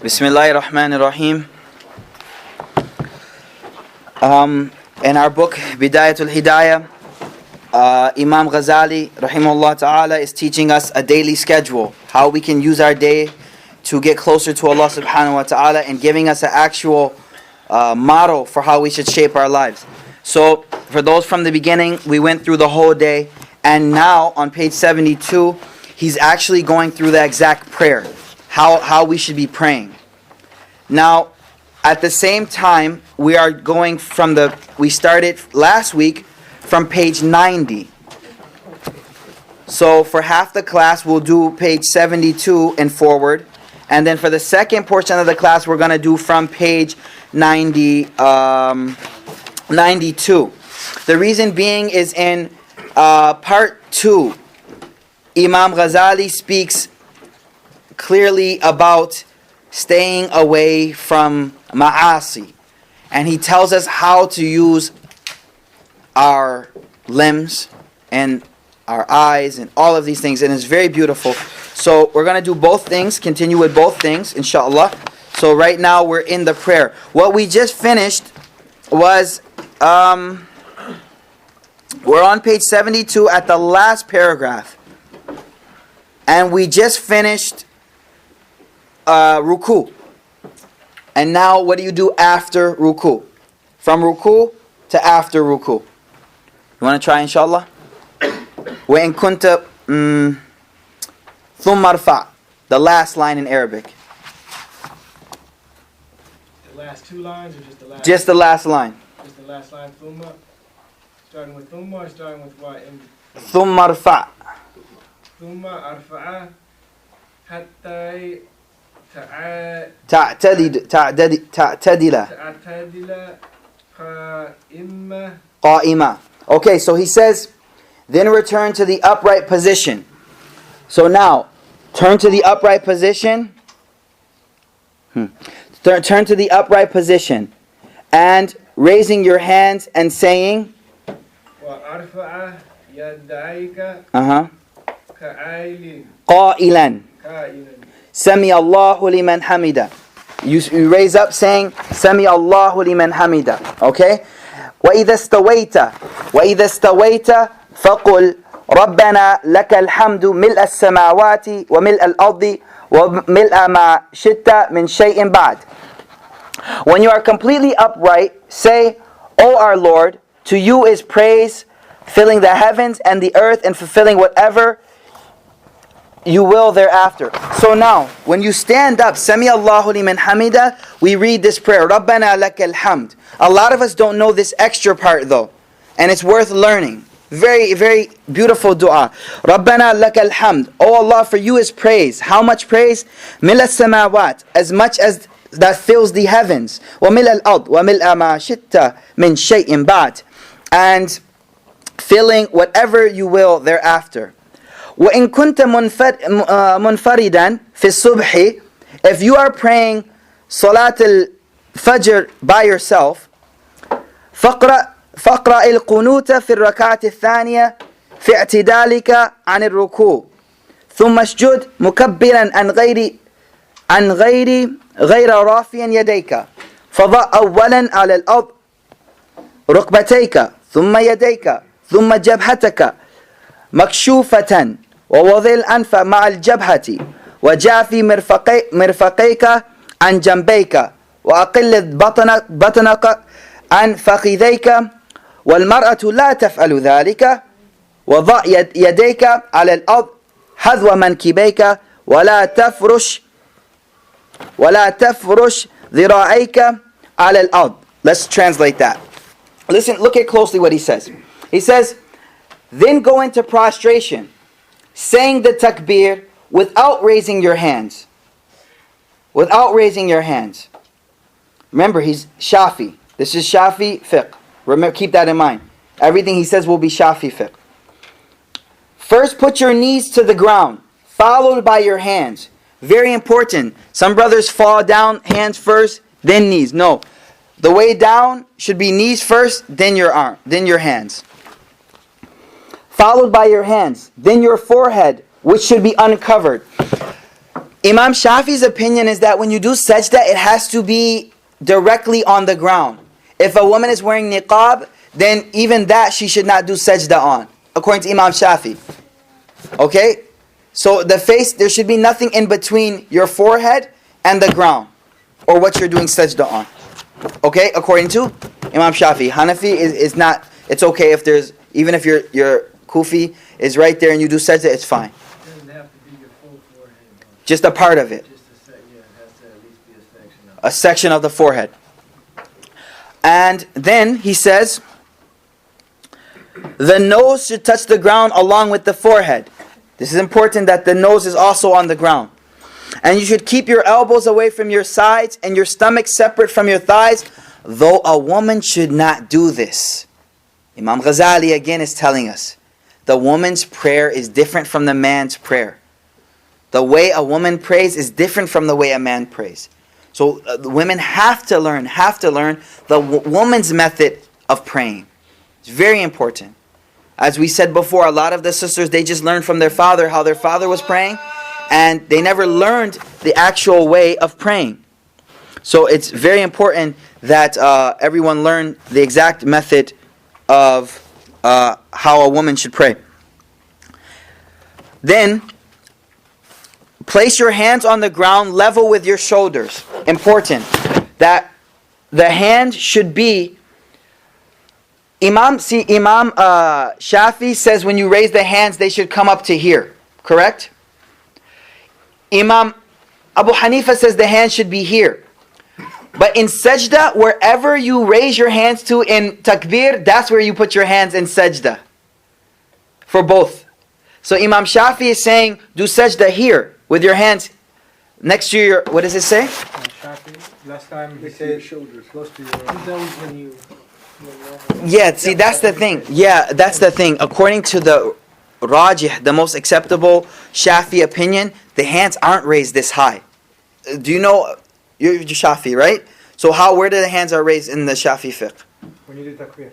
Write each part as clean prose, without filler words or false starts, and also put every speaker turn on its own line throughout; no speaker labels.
Bismillahir Rahmanir Rahim. In our book Bidayatul Hidayah, Imam Ghazali rahimahullah ta'ala is teaching us a daily schedule, how we can use our day to get closer to Allah subhanahu wa ta'ala, and giving us an actual model for how we should shape our lives. So for those from the beginning, we went through the whole day, and now on page 72 he's actually going through the exact prayer, how we should be praying. Now, at the same time, we are going from we started last week from page 90. So for half the class, we'll do page 72 and forward. And then for the second portion of the class, we're going to do from page 92. The reason being is in part 2, Imam Ghazali speaks clearly about staying away from ma'asi, and he tells us how to use our limbs and our eyes and all of these things, and it's very beautiful. So we're going to do both things, continue with both things, inshallah. So right now we're in the prayer. What we just finished was we're on page 72 at the last paragraph, and we just finished ruku. And now what do you do after ruku? From ruku to after ruku. You want to try, inshallah? وَإِن كُنْتَ ثُمَّ ارْفَعْ, the last line in Arabic.
The last two lines or just the last?
Just the last line.
Just the last line, thumma? Starting with thumma or starting with what?
ثُمَّ ارْفَعْ.
Thumma arfa'a hatta
تعتدل قائمة. Okay, so he says, then return to the upright position. So now, turn to the upright position. Turn to the upright position, and raising your hands and saying, قائلا Sami Allahu liman hamida. You raise up saying Sami Allahu liman hamida. Okay? وَإِذَا اسْتَوَيْتَ فَقُلْ رَبَّنَا لَكَ الْحَمْدُ مِلْءَ السَّمَاوَاتِ وَمِلْءَ الْأَرْضِ وَمِلْءَ مَا شِئْتَ مِنْ شَيْءٍ بَعْدٍ. When you are completely upright, say, O our Lord, to you is praise, filling the heavens and the earth and fulfilling whatever you will thereafter. So now, when you stand up, Sami Allahu liman hamida, we read this prayer, Rabbana lakal hamd. A lot of us don't know this extra part though, and it's worth learning. Very, very beautiful dua. Rabbana lakal hamd. Oh Allah, for you is praise. How much praise? Mil as-samawat, as much as that fills the heavens. Wa mil al-ard, wa mil ma shitta min shay'in ba'd. And filling whatever you will thereafter. وَإِن كُنْتَ مُنْفَرِدًا فِي الصُّبْحِ, if you are praying Salat al-Fajr by yourself, فَقْرَأْ الْقُنُوتَ فِي الرَّكَعَةِ الثَّانِيَةِ فِي اعْتِدَالِكَ عَنِ الرُّكُوعِ ثُمَّ اسْجُدْ مُكَبِّرًا عن غير رافيا يديك فضع أولا على الأرض ركبتيك ثم يديك ثم جبهتك مكشوفة ووضع الأنف مع الجبهة وجافي مرفقيك عن جنبيك وأقل بطنك عن فخذيك والمرأة لا تفعل ذلك وضع يديك على الأرض حذو منكبيك ولا تفرش ذراعيك على الأرض. Let's translate that. Listen, look at closely what he says. He says, then go into prostration, saying the takbir without raising your hands. Without raising your hands. Remember, he's Shafi. This is Shafi fiqh. Remember, keep that in mind. Everything he says will be Shafi fiqh. First, put your knees to the ground, followed by your hands. Very important. Some brothers fall down, hands first, then knees. No. The way down should be knees first, then your hands. Followed by your hands, then your forehead, which should be uncovered. Imam Shafi's opinion is that when you do sajda, it has to be directly on the ground. If a woman is wearing niqab, then even that she should not do sajda on, according to Imam Shafi. Okay? So the face, there should be nothing in between your forehead and the ground, or what you're doing sajda on. Okay? According to Imam Shafi. Hanafi is not, it's okay if there's, even if your kufi is right there and you do sajda, it's fine.
It doesn't have to be your full forehead.
Just a part of it.
Just a sec, yeah, it has to at least be a section of it.
A section of the forehead. And then he says, the nose should touch the ground along with the forehead. This is important that the nose is also on the ground. And you should keep your elbows away from your sides and your stomach separate from your thighs, though a woman should not do this. Imam Ghazali again is telling us, the woman's prayer is different from the man's prayer. The way a woman prays is different from the way a man prays. So women have to learn the woman's method of praying. It's very important. As we said before, a lot of the sisters, they just learned from their father how their father was praying, and they never learned the actual way of praying. So it's very important that everyone learn the exact method of how a woman should pray. Then, place your hands on the ground level with your shoulders. Important that the hand should be. Imam Shafi says when you raise the hands, they should come up to here. Correct? Imam Abu Hanifa says the hands should be here. But in sajda, wherever you raise your hands to in takbir, that's where you put your hands in sajda. For both. So Imam Shafi is saying, do sajda here, with your hands next to your, what does it say?
Shafi, last time he said shoulders, close to your...
Yeah, see, that's the thing. Yeah, that's the thing. According to the Rajih, the most acceptable Shafi opinion, the hands aren't raised this high. Do you know, you're Shafi, right? So where do the hands are raised in the Shafi fiqh?
When you do takbir.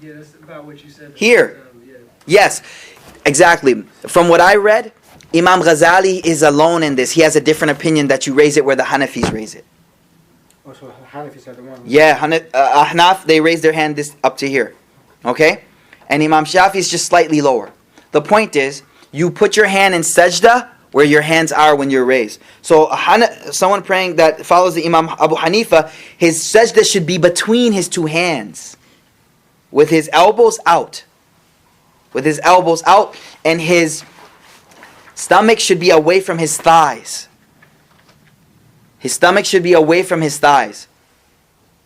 Yeah, that's about what you said.
Here.
Yeah.
Yes, exactly. From what I read, Imam Ghazali is alone in this. He has a different opinion that you raise it where the Hanafis raise it.
Oh, so Hanafis are the one.
Yeah, Ahnaf, they raise their hand this up to here. Okay? And Imam Shafi is just slightly lower. The point is, you put your hand in sajda where your hands are when you're raised. So someone praying that follows the Imam Abu Hanifa, his sajda should be between his two hands, with his elbows out. With his elbows out, and his stomach should be away from his thighs. His stomach should be away from his thighs.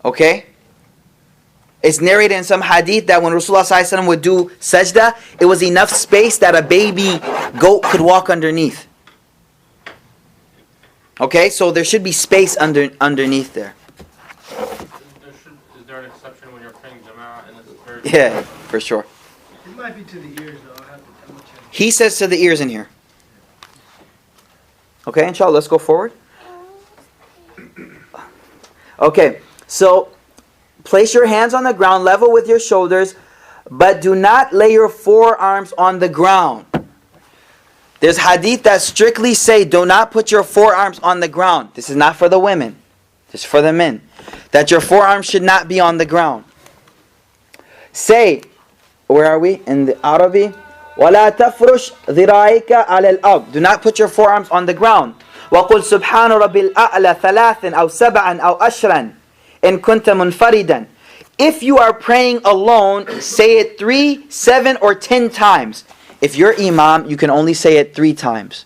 Okay? It's narrated in some hadith that when Rasulullah ﷺ would do sajda, it was enough space that a baby goat could walk underneath. Okay? So there should be space underneath there.
Is there an exception when you're praying jama'ah and it's very...
Yeah, for sure.
It might be to the ears though. I'll have to double check.
He says to the ears in here. Okay, inshallah, let's go forward. Okay, so place your hands on the ground level with your shoulders, but do not lay your forearms on the ground. There's hadith that strictly say do not put your forearms on the ground. This is not for the women. This is for the men. That your forearms should not be on the ground. Say, where are we? In the Arabic. وَلَا تَفْرُشْ ذِرَائِكَ عَلَى الْأَرْضِ. Do not put your forearms on the ground. وَقُلْ سُبْحَانَ رَبِّ الْأَعْلَى ثَلَاثٍ أَوْ سَبْعًا أَوْ أَشْرًا إِن كُنْتَ مُنْفَرِدًا. If you are praying alone, say it 3, 7, or 10 times. If you're imam, you can only say it 3 times.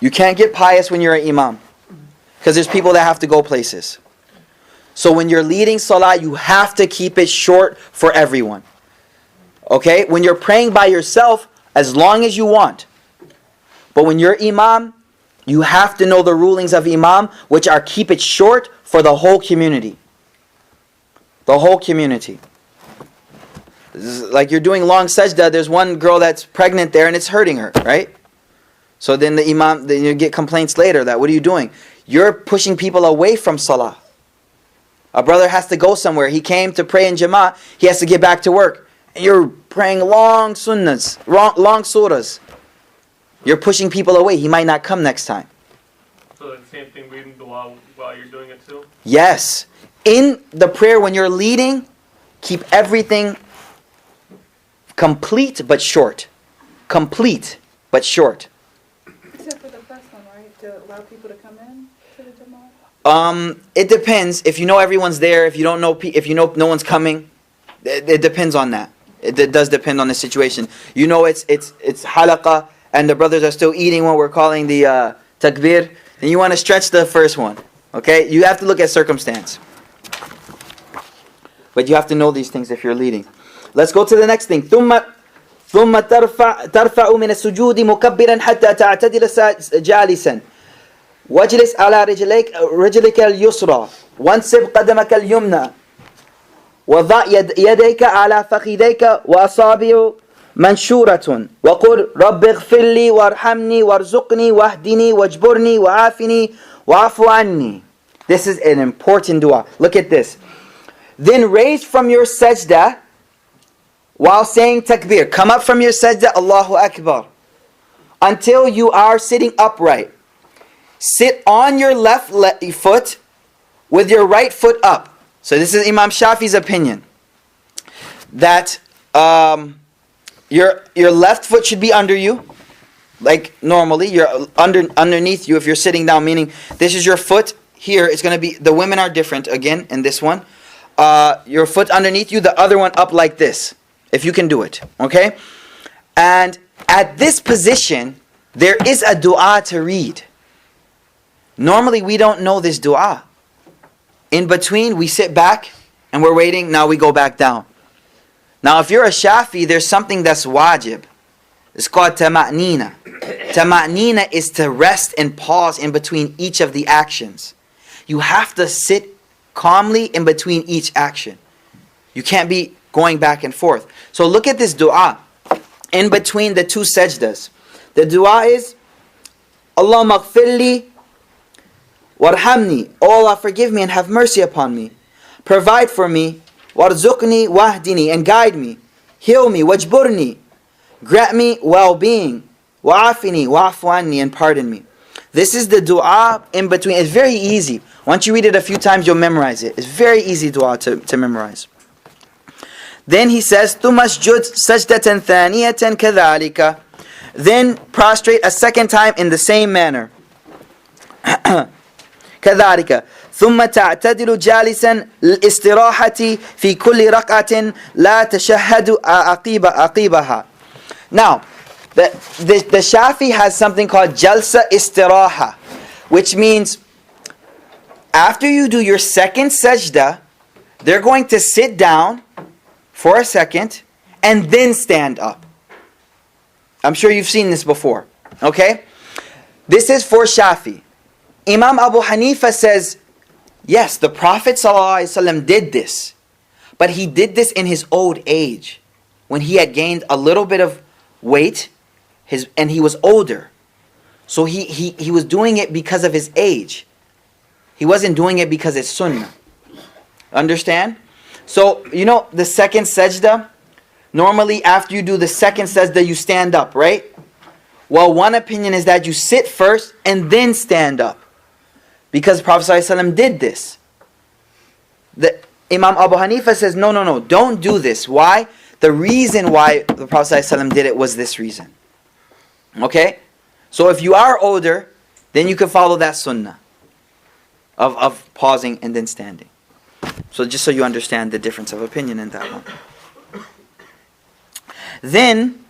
You can't get pious when you're an imam, because there's people that have to go places. So when you're leading salah, you have to keep it short for everyone. Okay? When you're praying by yourself, as long as you want. But when you're imam, you have to know the rulings of imam, which are keep it short for the whole community. The whole community. This is like you're doing long sajda, there's one girl that's pregnant there and it's hurting her, right? So then the imam, then you get complaints later that, what are you doing? You're pushing people away from salah. A brother has to go somewhere. He came to pray in jama'ah, he has to get back to work. And you're praying long sunnahs, long surahs. You're pushing people away. He might not come next time.
So the same thing, reading dua while you're doing it too?
Yes. In the prayer when you're leading, keep everything complete but short. Complete but short.
Except for the first one, right? To allow people to come in to the Jama'ah?
It depends. If you know everyone's there, if you don't know, if you know no one's coming, it depends on that. It does depend on the situation. You know, it's halaqah, and the brothers are still eating when we're calling the takbir. Then you want to stretch the first one. Okay, you have to look at circumstance. But you have to know these things if you're leading. Let's go to the next thing. ثم ترفع من السجود مكبرا حتى تعتدل جالسا واجلس على رجلك اليسرى وانصب قدمك اليمنى وضع يديك على فخذيك وأصابع منشورة وقل رب اغفر لي وارحمني وارزقني واهدني واجبرني وعافني وعفو عني. This is an important dua. Look at this. Then raise from your sajda while saying takbir. Come up from your sajda, Allahu Akbar, until you are sitting upright. Sit on your left foot with your right foot up. So this is Imam Shafi's opinion, that your left foot should be under you, like normally. You're underneath you if you're sitting down, meaning this is your foot. Here it's going to be, the women are different again in this one. Your foot underneath you, the other one up like this, if you can do it, okay? And at this position, there is a dua to read. Normally we don't know this dua. In between, we sit back and we're waiting, now we go back down. Now if you're a Shafi, there's something that's wajib. It's called tama'nina. Tama'nina is to rest and pause in between each of the actions. You have to sit calmly in between each action. You can't be going back and forth. So look at this dua in between the two sajdas. The dua is Allahumma ghfirli warhamni. Oh Allah, forgive me and have mercy upon me. Provide for me. Warzuqni wahdini, and guide me. Heal me. Wajburni, grant me well-being. Wa'afini, wa'afu anni, and pardon me. This is the dua in between. It's very easy. Once you read it a few times, you'll memorize it. It's very easy dua to memorize. Then he says, ثُمَّ اسْجُدْ سَجْدَةً ثَانِيَةً كَذَلِكَ. Then prostrate a second time in the same manner. كذلك ثم تعتدل جالسا الاستراحة في كل ركعة لا تشهد عقيبها. Now, the Shafi has something called jalsa istiraha, which means after you do your second sajda, they're going to sit down for a second and then stand up. I'm sure you've seen this before. Okay? This is for Shafi. Imam Abu Hanifa says, yes, the Prophet ﷺ did this. But he did this in his old age, when he had gained a little bit of weight, and he was older. So he was doing it because of his age. He wasn't doing it because it's sunnah. Understand? So, you know, the second sajda, normally after you do the second sajda, you stand up, right? Well, one opinion is that you sit first and then stand up, because Prophet ﷺ did this. The Imam Abu Hanifa says, no, don't do this. Why? The reason why the Prophet ﷺ did it was this reason. Okay? So if you are older, then you can follow that sunnah of pausing and then standing. So just so you understand the difference of opinion in that one. Then,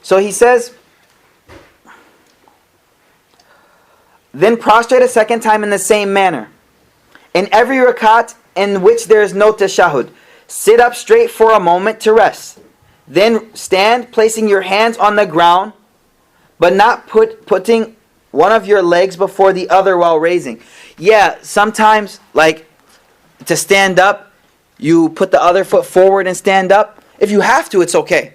so he says, then prostrate a second time in the same manner. In every rakat in which there is no tashahud, sit up straight for a moment to rest. Then stand, placing your hands on the ground, but not putting one of your legs before the other while raising. Yeah, sometimes, like, to stand up, you put the other foot forward and stand up. If you have to, it's okay.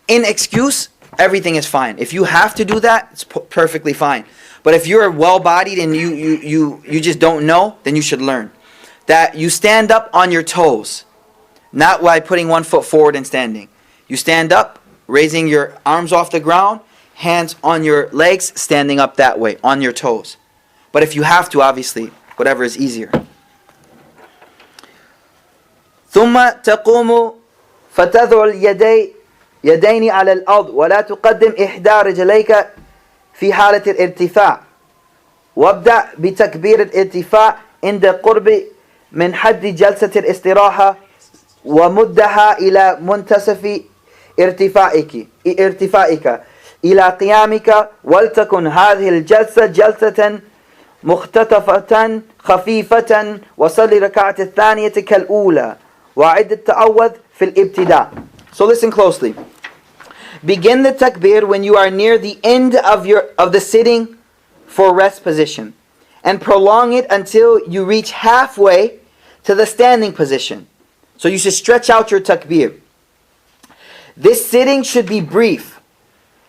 In excuse, everything is fine. If you have to do that, it's perfectly fine. But if you're well-bodied and you just don't know, then you should learn that you stand up on your toes, not by putting one foot forward and standing. You stand up, raising your arms off the ground, hands on your legs, standing up that way, on your toes. But if you have to, obviously, whatever is easier. ثم تقوم فتضع يدين على الأرض ولا تقدم إحدى رجليك في حالة الارتفاع وابدأ بتكبير الارتفاع عند قرب من حد جلسة الاستراحة ومدها إلى منتصف ارتفاعك إلى قيامك ولتكن هذه الجلسة جلسة مختطفة خفيفة وصل ركعة الثانية كالأولى وعد التعوذ في الابتداء. So listen closely. Begin the takbir when you are near the end of the sitting for rest position, and prolong it until you reach halfway to the standing position. So you should stretch out your takbir. This sitting should be brief,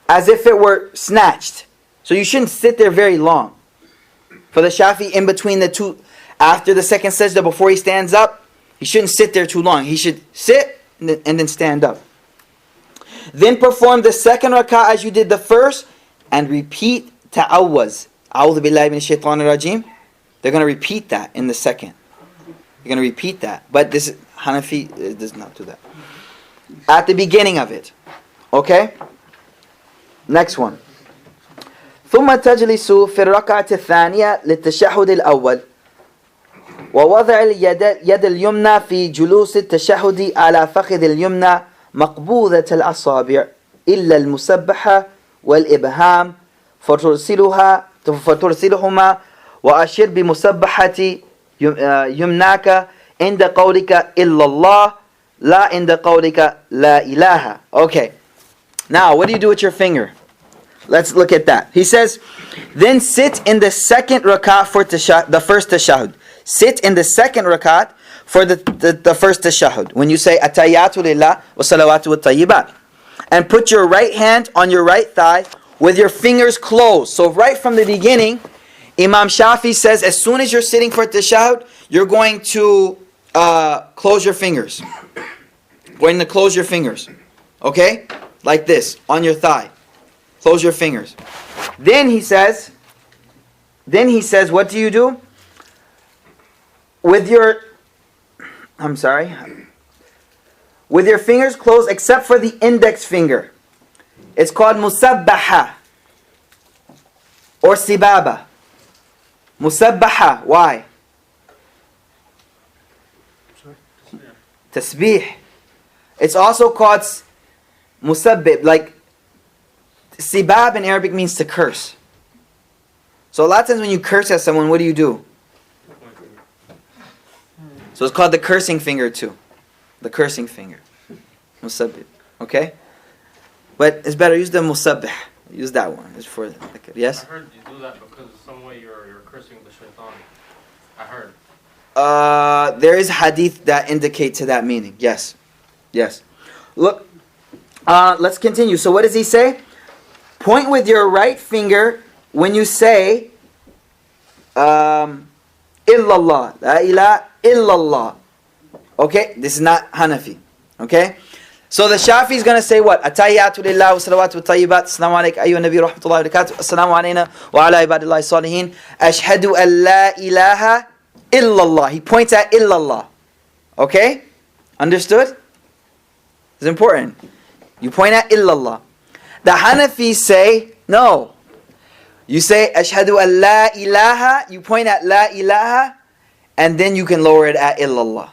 as if it were snatched. So you shouldn't sit there very long. For the Shafi, in between the two, after the second sajda, before he stands up, he shouldn't sit there too long. He should sit and then stand up. Then perform the second rak'ah as you did the first, and repeat ta'awwaz. A'udhu billahi minash shaitanir rajim. They're going to repeat that in the second. They're going to repeat that. But this Hanafi does not do that. At the beginning of it. Okay? Next one. ثم تجلس في الركعة الثانية للتشهد الأول ووضع اليد اليمنى في جلوس التشهد على فخذ اليمنى مقبوضة الأصابع إلا المسبحة والإبهام فترسلهما وأشر بمسبحة يمناك عند قولك إلا الله لا عند قولك لا إله. Okay. Now, what do you do with your finger? Let's look at that. He says, then sit in the second rakat for the first tashahud. Sit in the second rakat for the first tashahud. When you say, Atayyatu lillah wa salawatu wa tayyibat. And put your right hand on your right thigh with your fingers closed. So right from the beginning, Imam Shafi says, as soon as you're sitting for tashahud, you're going to close your fingers. Going to close your fingers. Okay? Like this, on your thigh. Close your fingers. Then he says, what do you do? With your fingers closed except for the index finger. It's called musabbaha or sibaba. Musabbaha. Why? Tasbih. It's also called musabbib. Like sibab in Arabic means to curse. So a lot of times when you curse at someone, what do? So it's called the cursing finger too. The cursing finger. Musabbih. Okay? But it's better, use the musabbih. Use that one. It's for yes?
I heard you do that because some way you're cursing the shaitan. I heard.
There is hadith that indicate to that meaning. Yes. Yes. Look, let's continue. So what does he say? Point with your right finger when you say illallah. La ilaha illallah. Okay? This is not Hanafi. Okay? So the Shafi is going to say what? Atayyatu lillah wa salawatu wa tayyibat. Assalamu alaikum ayyuha nabi rahmatullahi wa barakatuh. Assalamu alayna wa ala ibadillahi salihin. Ashhadu an la ilaha illallah. He points at illallah. Okay? Understood? It's important. You point at illallah. The Hanafis say, no. You say, Ashhadu an la ilaha, you point at la ilaha, and then you can lower it at illallah.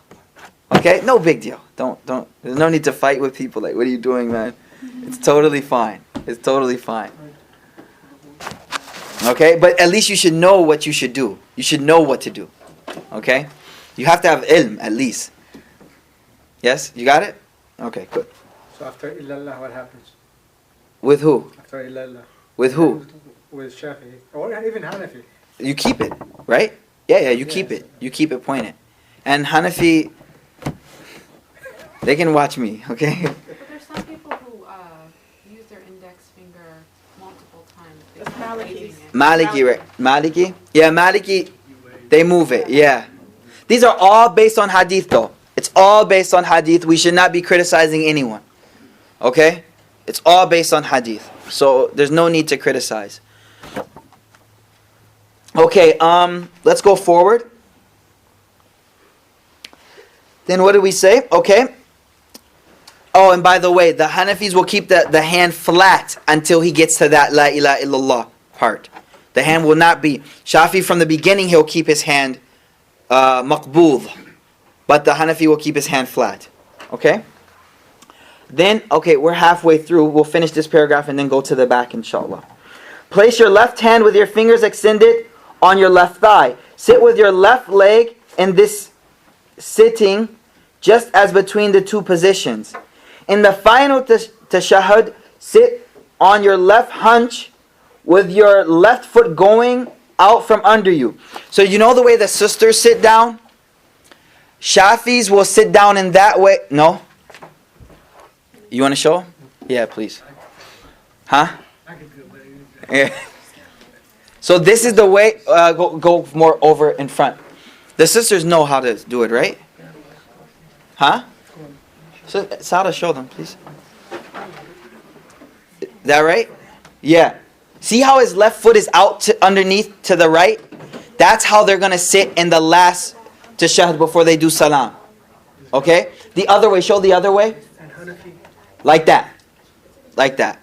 Okay? No big deal. Don't. There's no need to fight with people like, what are you doing, man? It's totally fine. It's totally fine. Okay? But at least you should know what you should do. You should know what to do. Okay? You have to have ilm, at least. Yes? You got it? Okay, good.
So after illallah, what happens?
With who?
After illallah.
With who?
With Shafi'i. Or even Hanafi.
You keep it, right? Yeah, you keep it. You keep it pointed. And Hanafi, they can watch me, okay?
But there's some people who use their index finger multiple times.
That's Maliki.
Maliki, right? Maliki? Yeah, Maliki, they move it, yeah. These are all based on hadith though. It's all based on hadith. We should not be criticizing anyone. Okay? It's all based on hadith. So there's no need to criticize. Okay, let's go forward. Then what did we say? Okay. Oh, and by the way, the Hanafis will keep the hand flat until he gets to that La ilaha illallah part. The hand will not be. Shafi from the beginning, he'll keep his hand maqbooḍ. But the Hanafi will keep his hand flat. Okay? Then, okay, we're halfway through. We'll finish this paragraph and then go to the back, inshallah. Place your left hand with your fingers extended on your left thigh. Sit with your left leg in this sitting just as between the two positions. In the final tashahhud, sit on your left hunch with your left foot going out from under you. So you know the way the sisters sit down? Shafis will sit down in that way. No? You want to show? Yeah, please. Huh? Yeah. So this is the way, go more over in front. The sisters know how to do it, right? Huh? So, Sada, show them, please. That right? Yeah. See how his left foot is out underneath to the right? That's how they're going to sit in the last tashahhud before they do salam. Okay? The other way, show the other way. Like that. Like that.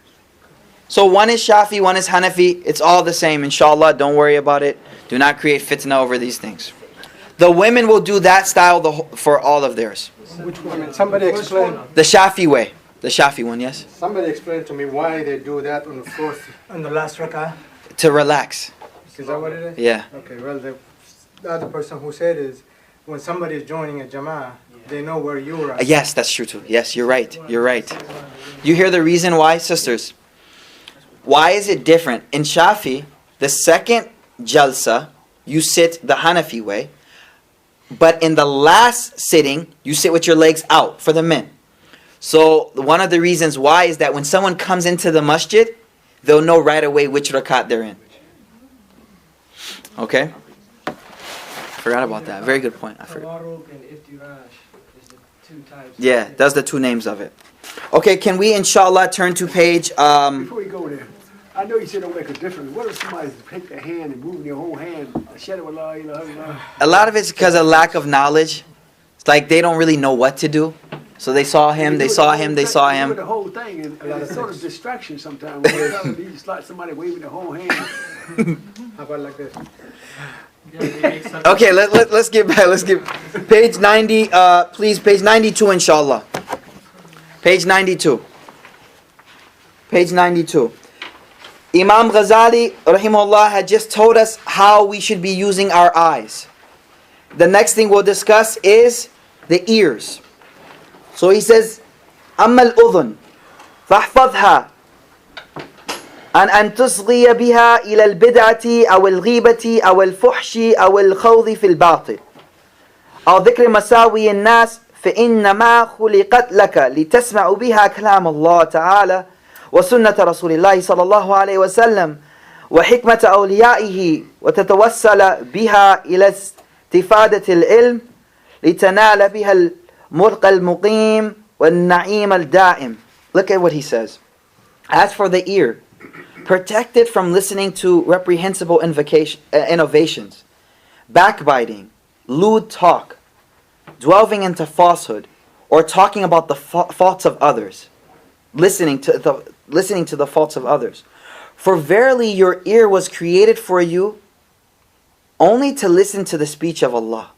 So one is Shafi, one is Hanafi. It's all the same, inshallah. Don't worry about it. Do not create fitna over these things. The women will do that style for all of theirs.
Which one? Somebody explain.
The Shafi way. The Shafi one, yes?
Somebody explain to me why they do that on the fourth, on the last rak'ah.
To relax.
Is that what it is?
Yeah.
Okay, well, the other person who said is, when somebody is joining a jama'ah, they know where you are.
Yes, that's true too. Yes, you're right. You're right. You hear the reason why, sisters? Why is it different? In Shafi, the second jalsa, you sit the Hanafi way. But in the last sitting, you sit with your legs out for the men. So one of the reasons why is that when someone comes into the masjid, they'll know right away which rakat they're in. Okay? Forgot about that. Very good point. I forgot. Yeah, that's the two names of it. Okay, can we inshallah turn to page...
Before we go there, I know you said don't make a difference. What if somebody take their hand and moving their whole hand?
A lot of it's because of lack of knowledge. It's like they don't really know what to do. So they saw him, they saw him, they saw him.
The whole thing, and it's sort of distraction sometimes. When you just like somebody waving their whole hand.
How about like this?
Okay, let's get back. Let's get page 90. Please, page 92, inshallah. Page 92. Page 92. Imam Ghazali, rahimahullah, had just told us how we should be using our eyes. The next thing we'll discuss is the ears. So he says, أما الأذن فاحفظها أن تصغي بها إلى البدعة أو الغيبة أو الفحش أو الخوض في الباطل أو ذكر مساوي الناس فإنما خلقت لك لتسمع بها كلام الله تعالى وسنة رسول الله صلى الله عليه وسلم وحكمة أوليائه وتتوسل بها إلى استفادة العلم لتنال بها المرق المقيم والنعيم الدائم. Look at what he says. As for the ear, protect it from listening to reprehensible innovations, backbiting, lewd talk, delving into falsehood, or talking about the faults of others, listening to the faults of others. For verily your ear was created for you only to listen to the speech of Allah,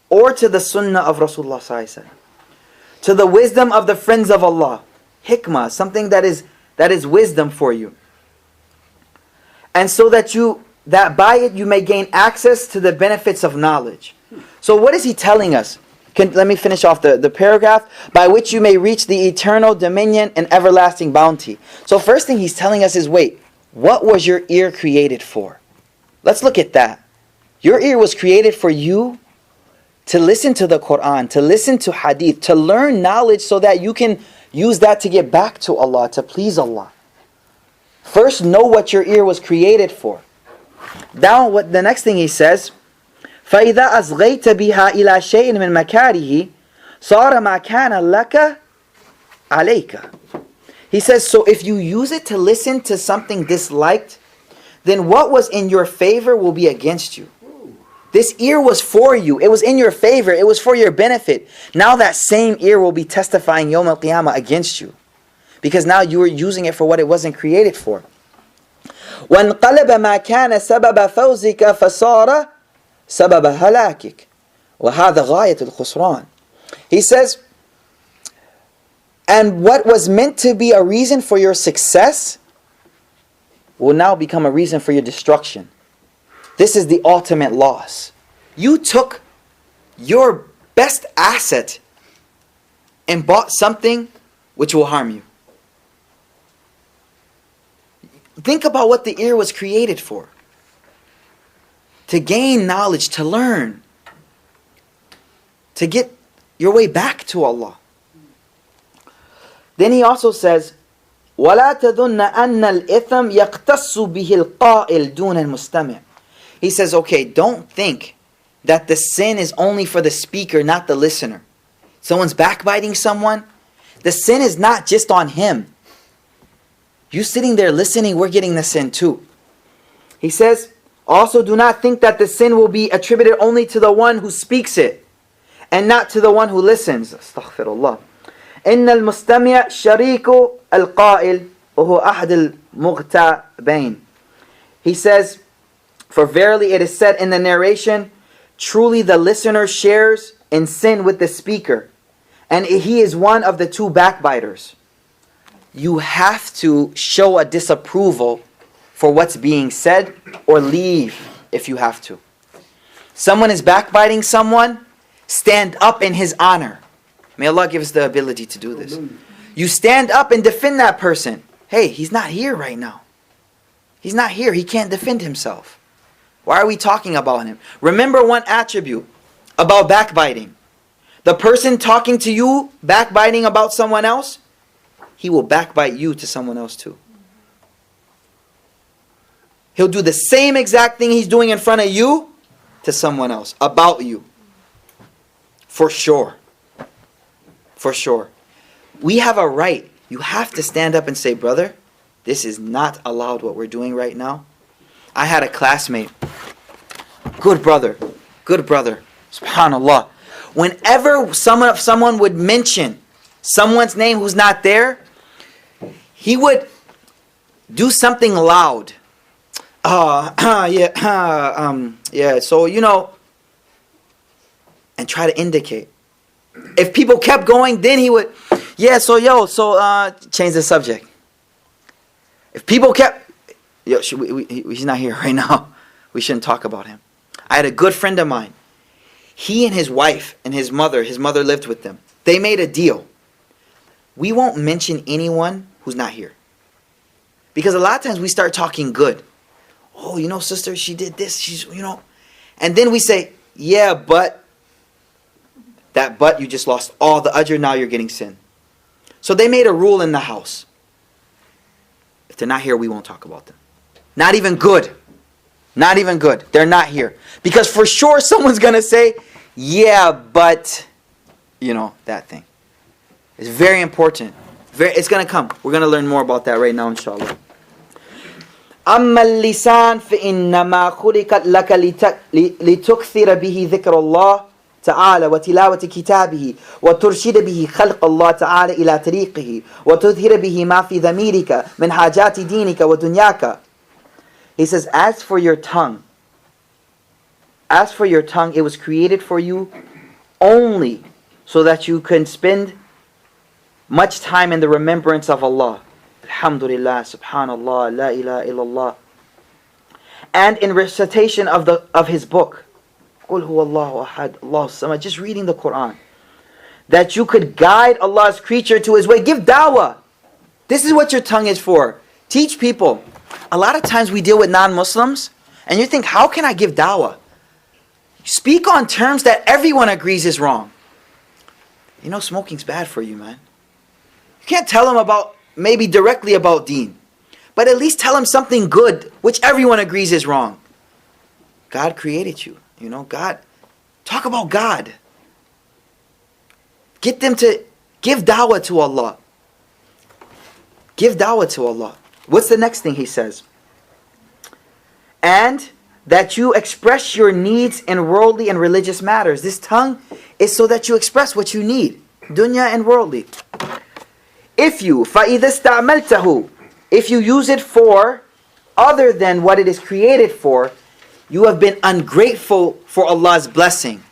or to the sunnah of Rasulullah sallallahu alaihi wasallam, to the wisdom of the friends of Allah, hikmah, something that is wisdom for you, and so that by it you may gain access to the benefits of knowledge. So what is he telling us? Let me finish off the paragraph. By which you may reach the eternal dominion and everlasting bounty. So first thing he's telling us is, wait, what was your ear created for? Let's look at that. Your ear was created for you to listen to the Quran, to listen to hadith, to learn knowledge so that you can use that to get back to Allah, to please Allah. First, know what your ear was created for. Now, what the next thing he says, فَإِذَا أَصْغَيْتَ بِهَا إِلَى شَيْءٍ مِنْ مَكَارِهِ صَارَ مَا كَانَ لَكَ عَلَيْكَ. He says, so if you use it to listen to something disliked, then what was in your favor will be against you. This ear was for you. It was in your favor. It was for your benefit. Now that same ear will be testifying Yawm al-Qiyamah against you. Because now you were using it for what it wasn't created for. وَانْقَلَبَ مَا كَانَ سَبَبَ فَوْزِكَ فَصَارَ سَبَبَ هَلَاكِكَ وَهَذَا غَايَةُ الْخُسْرَانِ. He says, and what was meant to be a reason for your success will now become a reason for your destruction. This is the ultimate loss. You took your best asset and bought something which will harm you. Think about what the ear was created for. To gain knowledge, to learn. To get your way back to Allah. Then he also says, وَلَا تَظُنَّ أَنَّ الْإِثَمْ يَقْتَصُّ بِهِ الْقَائِلْ دُونَ الْمُسْتَمِعِ. He says, okay, don't think that the sin is only for the speaker, not the listener. Someone's backbiting someone, the sin is not just on him. You sitting there listening, we're getting the sin too. He says, also do not think that the sin will be attributed only to the one who speaks it, and not to the one who listens. Astaghfirullah. إن المستمع شريك القائل وهو أحد المغتابين. He says, for verily it is said in the narration, truly the listener shares in sin with the speaker, and he is one of the two backbiters. You have to show a disapproval for what's being said, or leave if you have to. Someone is backbiting someone, stand up in his honor. May Allah give us the ability to do this. You stand up and defend that person. Hey, he's not here right now. He's not here. He can't defend himself. Why are we talking about him? Remember one attribute about backbiting. The person talking to you, backbiting about someone else, he will backbite you to someone else too. He'll do the same exact thing he's doing in front of you to someone else, about you. For sure. For sure. We have a right. You have to stand up and say, brother, this is not allowed what we're doing right now. I had a classmate. Good brother. SubhanAllah. Whenever someone would mention someone's name who's not there, he would do something loud. So, and try to indicate. If people kept going, then he would, change the subject. If people kept, he's not here right now. We shouldn't talk about him. I had a good friend of mine. He and his wife and his mother lived with them. They made a deal. We won't mention anyone who's not here. Because a lot of times we start talking good. Oh, sister, she did this, and then we say, yeah, but, that but, you just lost all the ajr, now you're getting sin. So they made a rule in the house. If they're not here, we won't talk about them. Not even good. They're not here. Because for sure someone's going to say, yeah, but, that thing. It's very important. It's going to come. We're going to learn more about that right now, inshallah. أما اللسان فإنما خلقت لك لتكثر به ذكر الله تعالى وتلاوة كتابه وترشد به خلق الله تعالى إلى طريقه وتظهر به ما في ضميرك من حاجات دينك ودنياك. He says, as for your tongue, it was created for you only so that you can spend much time in the remembrance of Allah. Alhamdulillah, subhanallah, la ilaha illallah. And in recitation of his book. Qul huwallahu ahad, Allahu samad. Just reading the Quran. That you could guide Allah's creature to his way. Give da'wah. This is what your tongue is for. Teach people. A lot of times we deal with non-Muslims and you think, how can I give da'wah? Speak on terms that everyone agrees is wrong. Smoking's bad for you, man. You can't tell them maybe directly about deen, but at least tell them something good, which everyone agrees is wrong. God created you. God. Talk about God. Get them to give da'wah to Allah. Give da'wah to Allah. What's the next thing he says? And that you express your needs in worldly and religious matters. This tongue is so that you express what you need, dunya and worldly. If you use it for other than what it is created for, you have been ungrateful for Allah's blessing.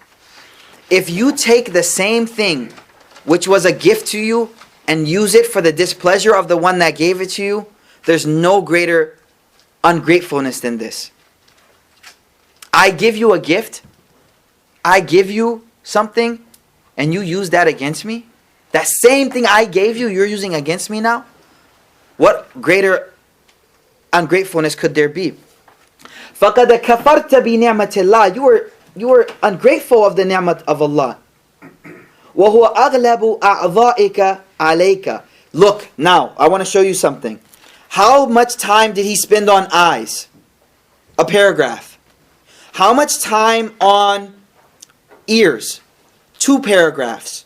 If you take the same thing which was a gift to you and use it for the displeasure of the one that gave it to you, there's no greater ungratefulness than this. I give you a gift, I give you something, and you use that against me? That same thing I gave you, you're using against me now? What greater ungratefulness could there be? فَقَدْ كَفَرْتَ بِنِعْمَةِ اللَّهِ You were ungrateful of the ni'mat of Allah. وَهُوَ أَغْلَبُ أَعْضَائِكَ عَلَيْكَ Look, now, I want to show you something. How much time did he spend on eyes? A paragraph. How much time on ears? 2 paragraphs.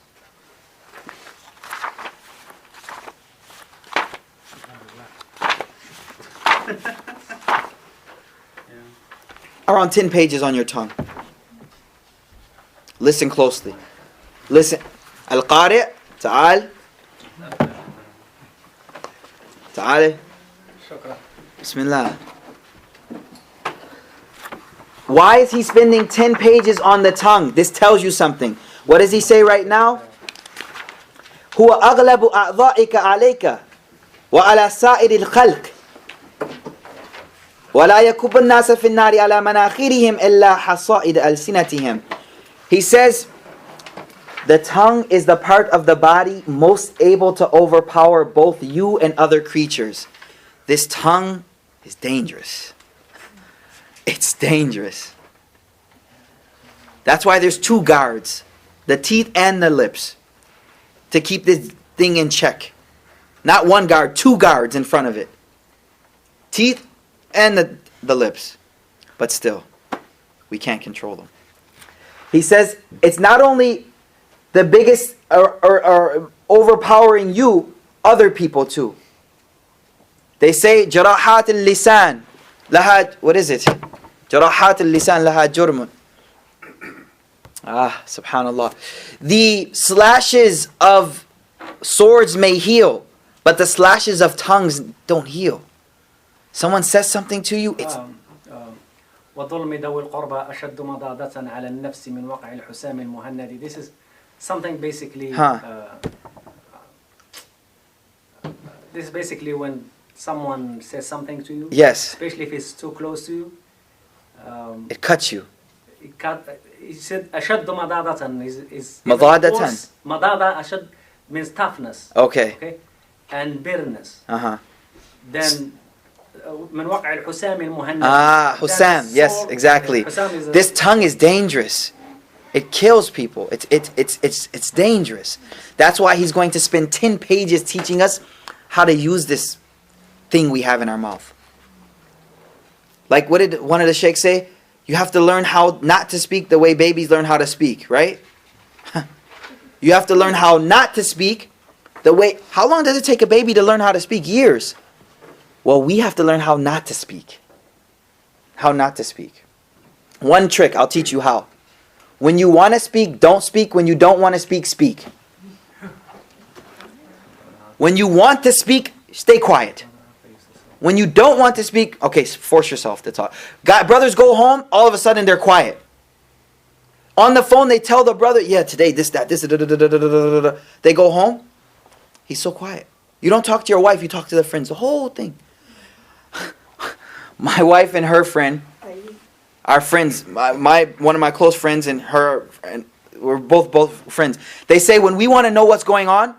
Around 10 pages on your tongue. Listen closely. Listen. Al-Qari' ta'al. Ta'al. Bismillah. Why is he spending 10 pages on the tongue? This tells you something. What does he say right now? هو أغلب أعضائك عليك وعلى سائر الخلق ولا يكب الناس في النار على مناخرهم إلا حصائد ألسنتهم. He says, the tongue is the part of the body most able to overpower both you and other creatures. This tongue is dangerous. It's dangerous. That's why there's 2 guards, the teeth and the lips, to keep this thing in check. Not 1 guard, 2 guards in front of it. Teeth and the lips. But still, we can't control them. He says, it's not only the biggest or overpowering you, other people too. They say, جراحات اللسان لها, what is it? جراحات اللسان لها جرم. Subhanallah. The slashes of swords may heal, but the slashes of tongues don't heal. Someone says something to you, it's
وظلم ذوي القربى أشد مضادة على النفس من وقع الحسام المهند. This is something basically. This is basically when someone says something to you.
Yes.
Especially if it's too close to you.
It cuts you.
He said أشد مضادة is
مضادة.
مضادة أشد means toughness.
Okay.
And bitterness. Then من وقع الحسام المهند.
Husam. Yes, exactly. This tongue is dangerous. It kills people. It's dangerous. That's why he's going to spend 10 pages teaching us how to use this thing we have in our mouth. Like what did one of the sheikhs say? You have to learn how not to speak the way babies learn how to speak, right? You have to learn how not to speak the way... How long does it take a baby to learn how to speak? Years. Well, we have to learn how not to speak. How not to speak. One trick, I'll teach you how. When you want to speak, don't speak. When you don't want to speak, speak. When you want to speak, stay quiet. When you don't want to speak, okay, force yourself to talk. Brothers go home, all of a sudden they're quiet. On the phone, they tell the brother, yeah, today, this, that, this, da, da, da, da, da, da, da. They go home, he's so quiet. You don't talk to your wife, you talk to the friends, the whole thing. My wife and her friend, our friends, one of my close friends and her, and we're both friends. They say when we want to know what's going on,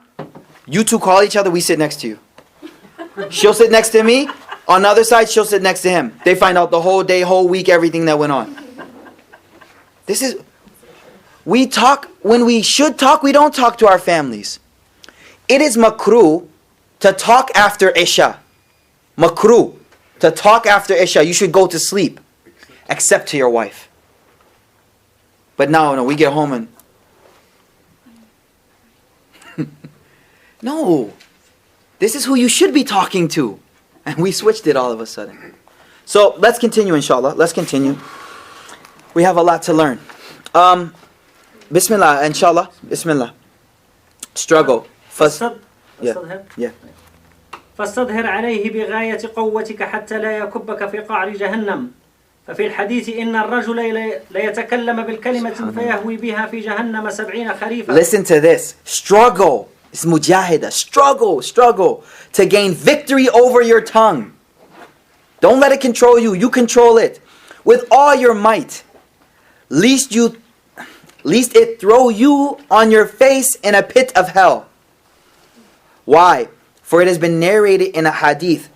you two call each other, we sit next to you. She'll sit next to me. On the other side, she'll sit next to him. They find out the whole day, whole week, everything that went on. We talk, when we should talk, we don't talk to our families. It is makruh to talk after Isha. Makruh to talk after Isha. You should go to sleep. Except to your wife. But no, we get home and... No. This is who you should be talking to. And we switched it all of a sudden. So let's continue, inshallah. Let's continue. We have a lot to learn. Bismillah, inshallah. Bismillah. Struggle. First, yeah.
فاستظهر عليه بغاية قوتك حتى لا يكبك في قعر جهنم ففي الحديث إن الرجل ليتكلم بالكلمة فيهوي بها في جهنم 70 خريفا.
Listen to this. Struggle. It's mujahida. Struggle to gain victory over your tongue. Don't let it control you. You control it with all your might. Least it throw you on your face in a pit of hell. Why? For it has been narrated in a hadith.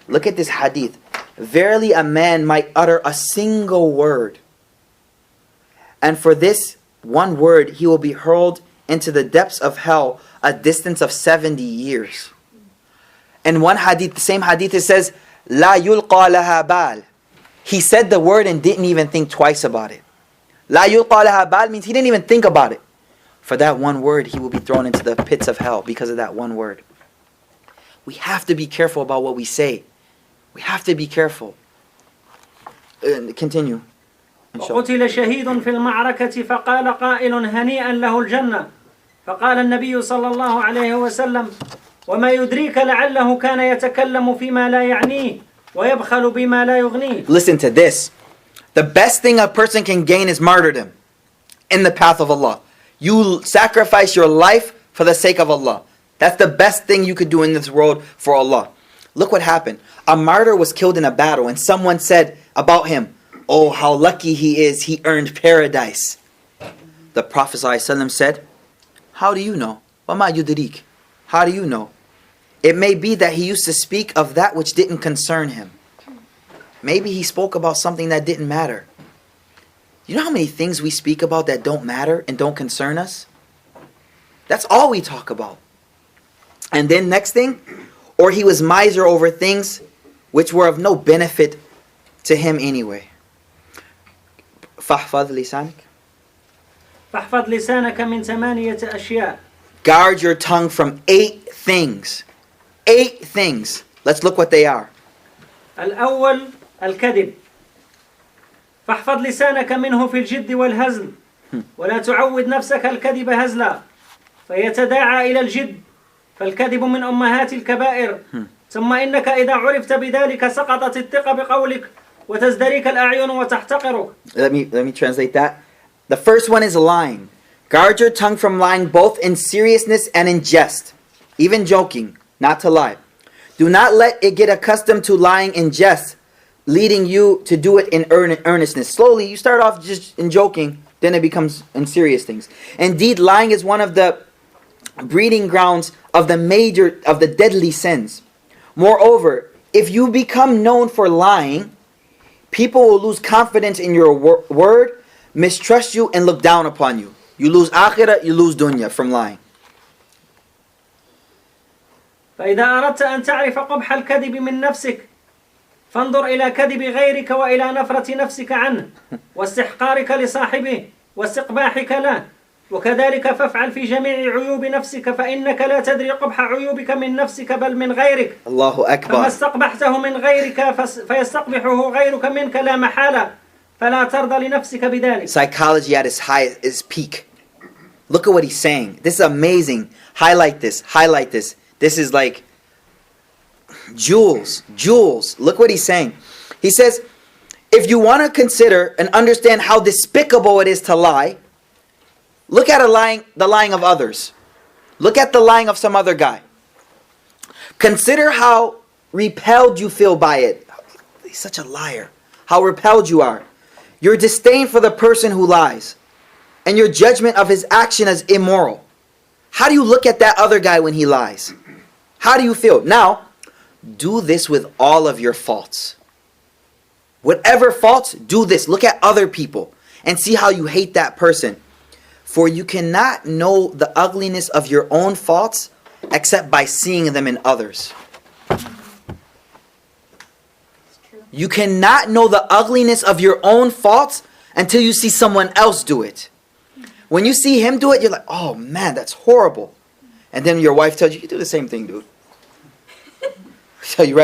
Look at this hadith. Verily a man might utter a single word, and for this one word he will be hurled into the depths of hell a distance of 70 years. In one hadith, the same hadith, it says, La yulqa laha bal. He said the word and didn't even think twice about it. La yulqa laha bal means he didn't even think about it. For that one word, he will be thrown into the pits of hell because of that one word. We have to be careful about what we say. We have to be careful. Continue.
وقتل شهيد في المعركة فقال قائل هنيئا له الجنة فقال النبي صلى الله عليه وسلم وما يدريك لعله كان يتكلم فيما لا يعنيه ويبخل بما لا يغنيه.
Listen to this. The best thing a person can gain is martyrdom in the path of Allah. You sacrifice your life for the sake of Allah. That's the best thing you could do in this world for Allah. Look what happened. A martyr was killed in a battle and someone said about him, oh, how lucky he is, he earned paradise. The Prophet ﷺ said, how do you know? وَمَا يُدْرِيكَ. How do you know? It may be that he used to speak of that which didn't concern him. Maybe he spoke about something that didn't matter. You know how many things we speak about that don't matter and don't concern us? That's all we talk about. And then next thing, or he was miser over things which were of no benefit to him anyway. فَاحْفَظْ لِسَانِكَ.
فاحفظ لسانك من 8 أشياء.
Guard your tongue from 8 things. 8 things. Let's look what they are.
الأول الكذب فاحفظ لسانك منه في الجد والهزل ولا تعود نفسك الكذب هزلا فيتداعى إلى الجد فالكذب من أمهات الكبائر ثم إنك إذا عرفت بذلك سقطت الثقة بقولك وتزدريك الأعين وتحتقرك.
Let me translate that. The first one is lying. Guard your tongue from lying both in seriousness and in jest, even joking, not to lie. Do not let it get accustomed to lying in jest, leading you to do it in earnestness. Slowly, you start off just in joking, then it becomes in serious things. Indeed, lying is one of the breeding grounds of the deadly sins. Moreover, if you become known for lying, people will lose confidence in your word, mistrust you, and look down upon you. You lose akhirah, you lose dunya from lying.
فإذا أردت أن تعرف قبح الكذب من نفسك فانظر إلى كذب غيرك وإلى نفرة نفسك عنه واستحقارك لصاحبه واستقباحك له وكذلك فافعل في جميع عيوب نفسك فإنك لا تدري قبح عيوبك من نفسك بل من غيرك.
الله أكبر.
فما استقبحته من غيرك فيستقبحه غيرك منك لا محالة فلا ترضى لنفسك بذلك.
Psychology at its peak. Look at what he's saying. This is amazing. Highlight this. This is like jewels. Look what he's saying. He says, if you want to consider and understand how despicable it is to lie, look at the lying of others. Look at the lying of some other guy. Consider how repelled you feel by it. He's such a liar. How repelled you are. Your disdain for the person who lies. And your judgment of his action as immoral. How do you look at that other guy when he lies? How do you feel? Now, do this with all of your faults. Whatever faults, do this. Look at other people and see how you hate that person. For you cannot know the ugliness of your own faults except by seeing them in others. You cannot know the ugliness of your own faults until you see someone else do it. When you see him do it, you're like, oh man, that's horrible. And then your wife tells you, you do the same thing, dude. So you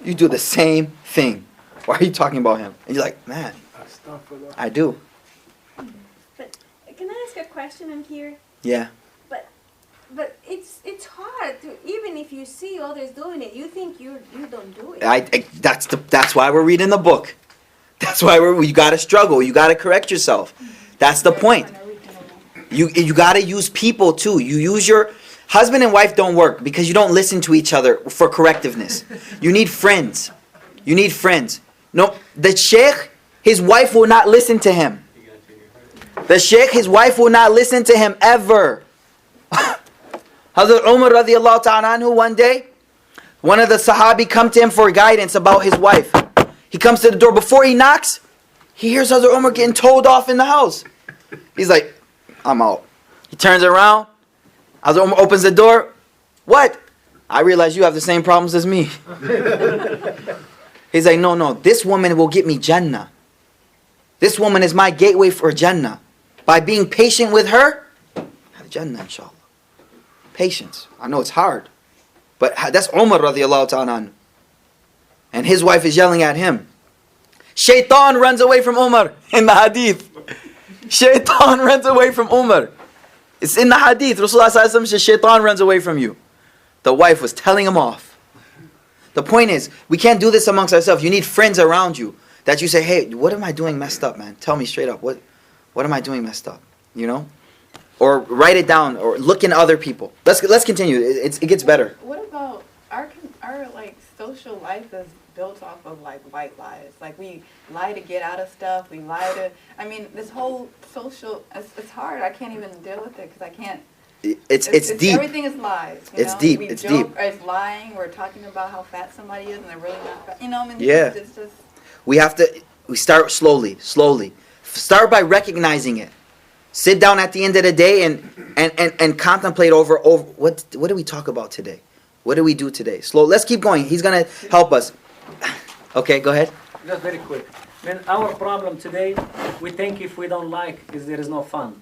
you do the same thing. Why are you talking about him? And you're like, man, I do.
But can I ask a question in here?
Yeah.
But it's hard to, even if you see others doing it, you think you don't do it.
That's why we're reading the book. That's why you gotta struggle. You gotta correct yourself. That's the point. You gotta use people too. You use your husband and wife don't work because you don't listen to each other for correctiveness. You need friends. You need friends. No, the sheikh, his wife will not listen to him. The sheikh, his wife will not listen to him ever. Hazrat Umar radiallahu ta'ala anhu, one day, one of the Sahabi come to him for guidance about his wife. He comes to the door. Before he knocks, he hears Hazrat Umar getting told off in the house. He's like, I'm out. He turns around. Hazrat Umar opens the door. What? I realize you have the same problems as me. He's like, no, this woman will get me Jannah. This woman is my gateway for Jannah. By being patient with her, Jannah inshallah. Patience. I know it's hard. But that's Umar radiallahu ta'ala anhu. And his wife is yelling at him. Shaitan runs away from Umar in the hadith. Shaitan runs away from Umar. It's in the hadith. Rasulullah says Shaitan runs away from you. The wife was telling him off. The point is, we can't do this amongst ourselves. You need friends around you that you say, hey, what am I doing messed up, man? Tell me straight up. What am I doing messed up? You know? Or write it down, or look in other people. Let's continue. It gets better.
What about our like social life is built off of like white lies. Like we lie to get out of stuff. We lie to. I mean, this whole social. It's hard. I can't even deal with it because I can't.
It's deep.
Everything is lies.
It's
know?
deep.
We
It's
joke,
deep.
It's lying. We're talking about how fat somebody is, and they're really not fat. You know, I mean,
Yeah.
It's just.
We start slowly. Start by recognizing it. Sit down at the end of the day and contemplate over what do we talk about today? What do we do today? Slow. Let's keep going. He's gonna help us. Okay, go ahead.
Just very quick. Man, our problem today, we think if we don't like, is there is no fun.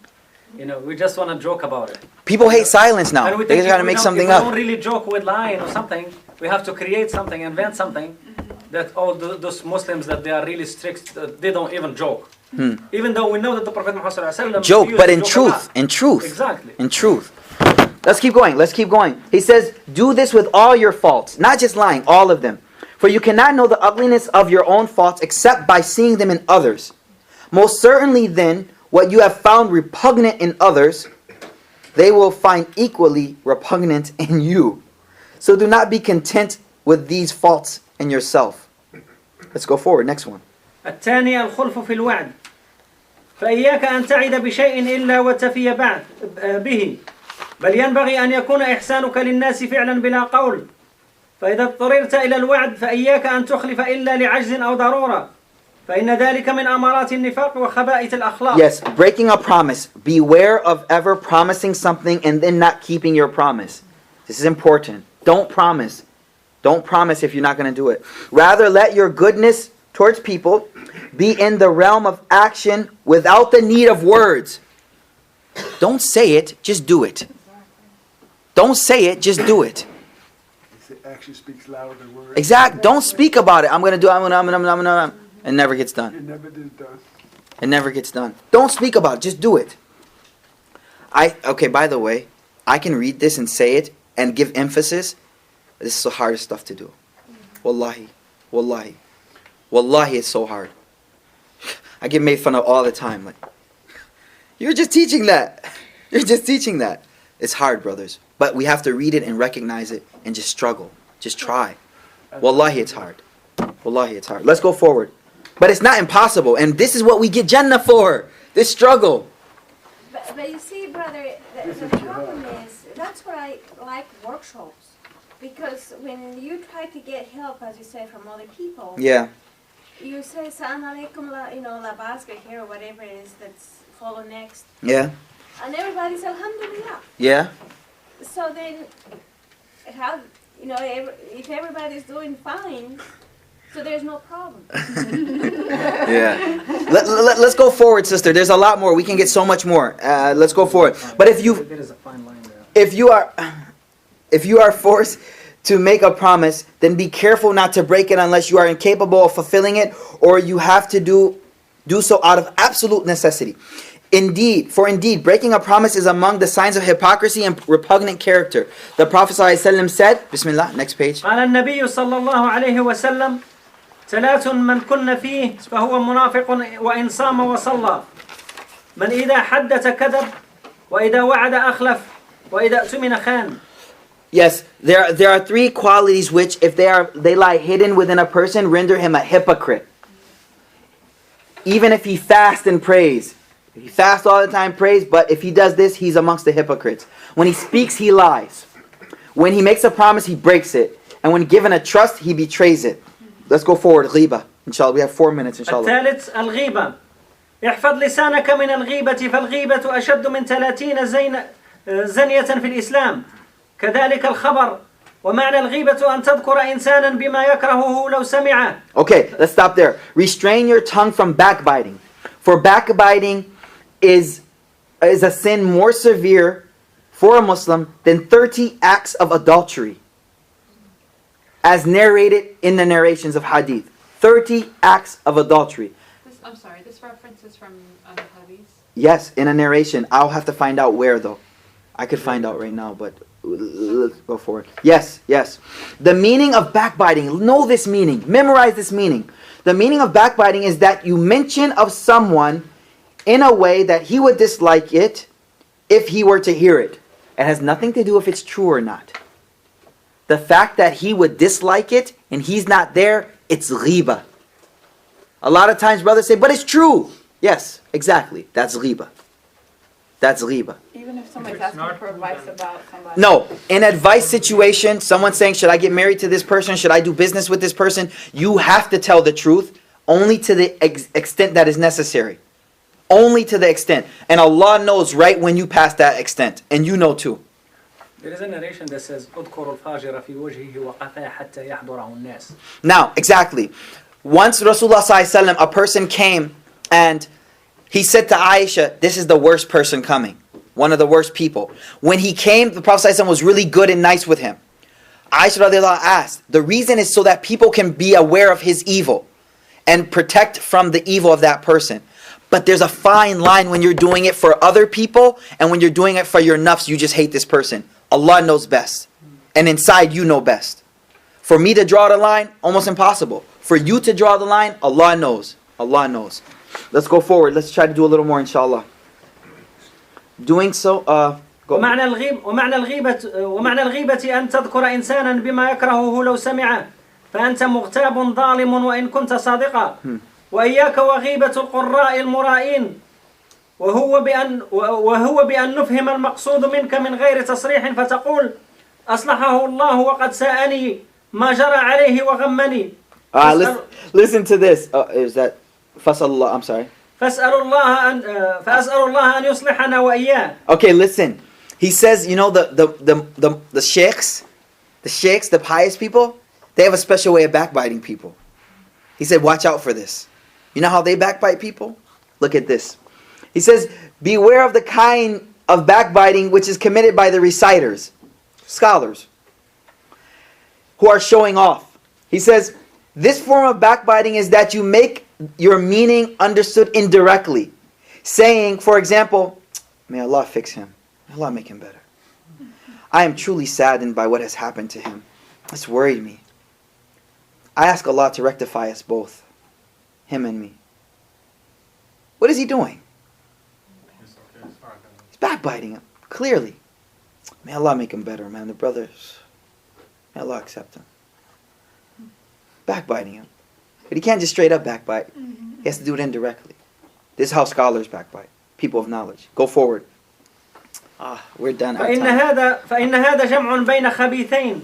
You know, we just want to joke about it.
People hate silence now.
And we
They
think
just gotta
if we
make
don't-
something
if we don't
up.
really joke with lying or something. We have to create something, invent something. That all those Muslims that they are really strict, they don't even joke. Even though we know that the Prophet Muhammad ﷺ
Joke,
used
but
to
in
joke a
truth.
lot.
In truth.
Exactly.
In truth. Let's keep going. He says, do this with all your faults. Not just lying, all of them. For you cannot know the ugliness of your own faults except by seeing them in others. Most certainly then, what you have found repugnant in others, they will find equally repugnant in you. So do not be content with these faults in yourself. Let's go forward. Next one.
الثاني الخلف في الوعد فإياك أن تعد بشيء إلا وتفي بعد به بل ينبغي أن يكون إحسانك للناس فعلا بلا قول فإذا اضطررت إلى الوعد فإياك أن تخلف إلا لعجز أو ضرورة فإن ذلك من أمارات النفاق وخبائث الأخلاق.
Yes, breaking a promise. Beware of ever promising something and then not keeping your promise. This is important. Don't promise. Don't promise if you're not going to do it. Rather, let your goodness towards people be in the realm of action without the need of words. Don't say it, just do it. Don't say it, just do it.
Action speaks louder than words.
Exact. Don't speak about it. I'm going to do it. It never gets done.
It never is done.
It never gets done. Don't speak about it, just do it. Okay, by the way, I can read this and say it and give emphasis. This is the hardest stuff to do. Wallahi. Wallahi, it's so hard. I get made fun of all the time. Like, you're just teaching that. You're just teaching that. It's hard, brothers. But we have to read it and recognize it and just struggle. Just try. Wallahi, it's hard. Wallahi, it's hard. Let's go forward. But it's not impossible. And this is what we get Jannah for. This struggle.
But you see, brother, the problem is, that's why I like workshops. Because when you try to get help, as you say, from other people,
Yeah.
you say, Salam alaikum, la basga here, or whatever it is that's follow next.
Yeah.
And everybody says, Alhamdulillah.
Yeah.
So then, how, if everybody's doing fine, so there's no problem.
Yeah. Let's go forward, sister. There's a lot more. We can get so much more. Let's go forward. But
There is a fine line there.
if you are forced to make a promise, then be careful not to break it unless you are incapable of fulfilling it, or you have to do so out of absolute necessity. Indeed, breaking a promise is among the signs of hypocrisy and repugnant character. The Prophet ﷺ said, Bismillah, next page.
قال النبي صلى الله عليه وسلم ثلاث من كن فيه فهو منافق وإن صام وصلى من إذا حدث كذب وإذا وعد أخلف وإذا اؤتمن خان.
Yes, there are three qualities which, if they lie hidden within a person, render him a hypocrite. Even if he fasts and prays. He fasts all the time, prays, but if he does this, he's amongst the hypocrites. When he speaks, he lies. When he makes a promise, he breaks it. And when given a trust, he betrays it. Let's go forward. Ghiba. Inshallah, we have 4 minutes, inshallah.
الثالث الغيبة. احفظ لسانك من الغيبة فالغيبة أشد من 30 زنية في الإسلام. كذلك الخبر ومعنى الغيبة أن تذكر إنسانا بما يكرهه لو سمعه.
Okay, let's stop there. Restrain your tongue from backbiting. For backbiting is a sin more severe for a Muslim than 30 acts of adultery, as narrated in the narrations of hadith. 30 acts of adultery.
I'm sorry, this reference is from the hadith?
Yes, in a narration. I'll have to find out where though. I could find out right now, but let's go forward. Yes. The meaning of backbiting, know this meaning, memorize this meaning. The meaning of backbiting is that you mention of someone in a way that he would dislike it if he were to hear it. It has nothing to do if it's true or not. The fact that he would dislike it and he's not there, it's ghiba. A lot of times brothers say, but it's true. Yes, exactly. That's ghiba. That's ghiba.
Even if somebody's asking for advice about somebody.
No, in advice situation, someone's saying, should I get married to this person? Should I do business with this person? You have to tell the truth only to the extent that is necessary. Only to the extent. And Allah knows right when you pass that extent. And you know too.
There is a narration that says اذكر الفاجر في وجهه وقفاه حتى يحضره الناس.
Now, exactly. Once Rasulullah ﷺ, a person came and he said to Aisha, this is the worst person coming. One of the worst people. When he came, the Prophet ﷺ was really good and nice with him. Aisha radiallahu asked, the reason is so that people can be aware of his evil and protect from the evil of that person. But there's a fine line when you're doing it for other people and when you're doing it for your nafs, you just hate this person. Allah knows best. And inside you know best. For me to draw the line, almost impossible. For you to draw the line, Allah knows. Allah knows. Let's go forward. Let's try to do a little more, inshallah. Doing so, go.
ومعنى الغيبة أن تذكر إنسانا بما يكرهه لو سمعه فأنت مغتاب ظالم وإن كنت صادقا وإياك وغيبة القراء المرائين وهو بأن نفهم المقصود منك من غير تصريح فتقول أصلحه الله وقد ساءني ما جرى عليه وغمني.
Listen to this. Is that فصل الله? I'm sorry.
فأسأل الله أن يصلحنا وإياه.
Okay, listen. He says, you know, the sheikhs, the pious people, they have a special way of backbiting people. He said, watch out for this. You know how they backbite people? Look at this. He says, beware of the kind of backbiting which is committed by the reciters, scholars, who are showing off. He says, this form of backbiting is that you make your meaning understood indirectly. Saying, for example, may Allah fix him. May Allah make him better. I am truly saddened by what has happened to him. It's worried me. I ask Allah to rectify us both, him and me. What is he doing? He's backbiting him, clearly. May Allah make him better, man. The brothers, may Allah accept him. Backbiting him. But he can't just straight up backbite. He has to do it indirectly. This is how scholars backbite. People of knowledge. Go forward. We're done.
فإن هذا جمع بين خبيثين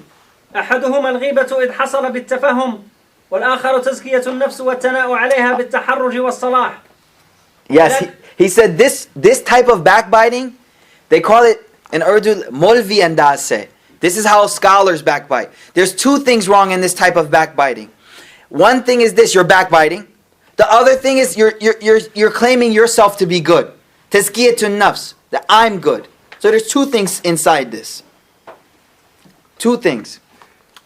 أحدهما الغيبة إذ حصل بالتفهم والآخر تزكية النفس والثناء عليها بالتحرج والصلاح.
Yes, he said this type of backbiting, they call it in Urdu molvi andaz se. This is how scholars backbite. There's two things wrong in this type of backbiting. One thing is this, you're backbiting. The other thing is you're claiming yourself to be good. Tazkiyatun nafs, that I'm good. So there's two things inside this. Two things.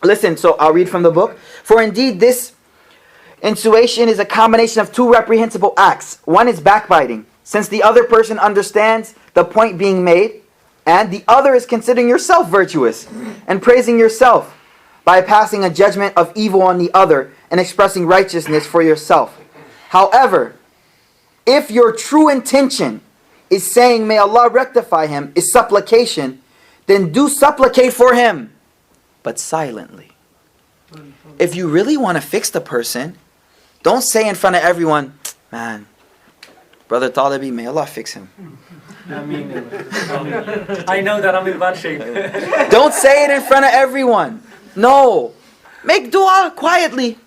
Listen, so I'll read from the book. For indeed this insuation is a combination of two reprehensible acts. One is backbiting, since the other person understands the point being made, and the other is considering yourself virtuous and praising yourself by passing a judgment of evil on the other and expressing righteousness for yourself. However, if your true intention is saying, may Allah rectify him, is supplication, then do supplicate for him, but silently. If you really want to fix the person, don't say in front of everyone, man, Brother Talibi, may Allah fix him.
I know that I'm in bad shape.
Don't say it in front of everyone. No. Make dua quietly.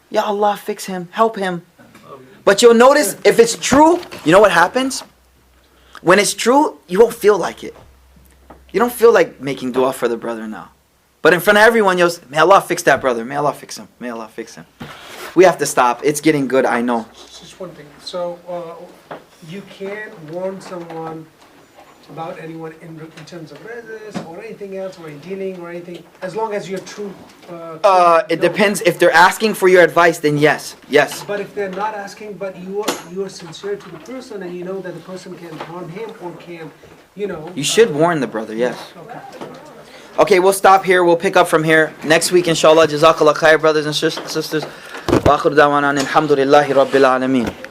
Ya Allah, fix him, help him. But you'll notice, if it's true, you know what happens? When it's true, you won't feel like it. You don't feel like making dua for the brother now. But in front of everyone, you'll say, may Allah fix that brother. May Allah fix him. May Allah fix him. We have to stop. It's getting good, I know.
Just one thing. So, you can't warn someone about anyone in terms of resist or anything else, or in dealing or anything, as long as you're true.
It depends. If they're asking for your advice, then yes. Yes.
But if they're not asking, but you are sincere to the person, and you know that the person can harm him or can,
You should warn the brother, yes.
Okay.
Okay, we'll stop here. We'll pick up from here. Next week, inshallah. Jazakallah khair, brothers and sisters. Wa akhiru da'wana alhamdulillahi rabbil alameen.